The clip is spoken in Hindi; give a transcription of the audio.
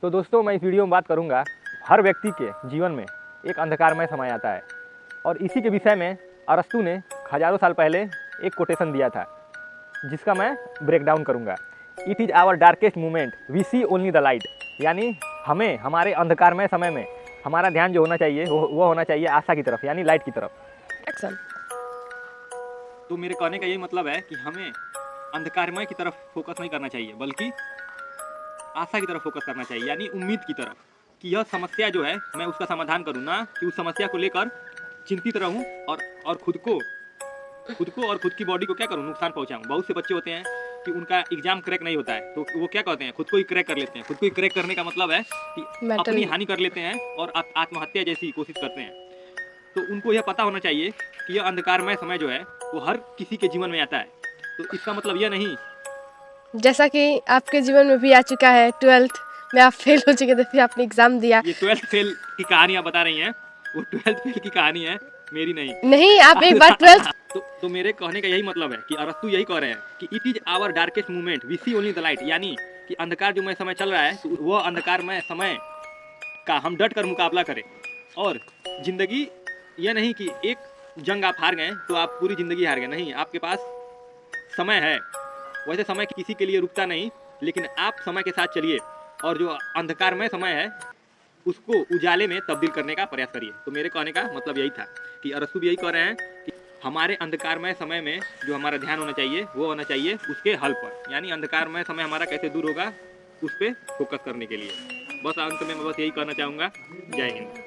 तो दोस्तों मैं इस वीडियो में बात करूंगा, हर व्यक्ति के जीवन में एक अंधकारमय समय आता है और इसी के विषय में अरस्तु ने हजारों साल पहले एक कोटेशन दिया था जिसका मैं ब्रेक डाउन करूँगा। It is our darkest moment we see only the light, यानी हमें हमारे अंधकारमय समय में हमारा ध्यान जो होना चाहिए वो होना चाहिए आशा की तरफ, यानी लाइट की तरफ। एक्शन। तो मेरे कहने का यही मतलब है कि हमें अंधकारमय की तरफ फोकस नहीं करना चाहिए बल्कि आशा की तरफ फोकस करना चाहिए, यानी उम्मीद की तरफ कि यह समस्या जो है मैं उसका समाधान करूँ, ना कि उस समस्या को लेकर चिंतित रहूँ और खुद को और खुद की बॉडी को क्या करूँ, नुकसान पहुँचाऊँ। बहुत से बच्चे होते हैं कि उनका एग्जाम क्रैक नहीं होता है तो वो क्या कहते हैं, खुद को ही क्रैक कर लेते हैं। खुद को ही क्रैक करने का मतलब है कि अपनी हानि कर लेते हैं और आत्महत्या जैसी कोशिश करते हैं। तो उनको यह पता होना चाहिए कि यह अंधकारमय समय जो है वो हर किसी के जीवन में आता है। तो इसका मतलब यह नहीं, जैसा कि आपके जीवन में भी आ चुका है 12th में आप फेल हो चुके थे, फिर आपने एग्जाम दिया। ये 12th फेल की कहानी आप बता रही हैं, वो 12th फेल की कहानी है, मेरी नहीं। नहीं, आप एक बार 12th तो मेरे कहने का यही मतलब है कि अरस्तु यही कह रहे हैं कि it is our darkest moment we see only the light, यानी कि अंधकार जो में समय चल रहा है तो वह अंधकारमय समय का हम डट कर मुकाबला करें। और जिंदगी यह नहीं कि एक जंग आप हार गए तो आप पूरी जिंदगी हार गए, नहीं, आपके पास समय है। वैसे समय किसी के लिए रुकता नहीं, लेकिन आप समय के साथ चलिए और जो अंधकारमय समय है उसको उजाले में तब्दील करने का प्रयास करिए। तो मेरे कहने का मतलब यही था कि अरस्तु भी यही कह रहे हैं कि हमारे अंधकारमय समय में जो हमारा ध्यान होना चाहिए वो होना चाहिए उसके हल पर, यानी अंधकारमय समय हमारा कैसे दूर होगा उस पर फोकस करने के लिए। बस अंत में मैं बस यही कहना चाहूँगा। जय हिंद।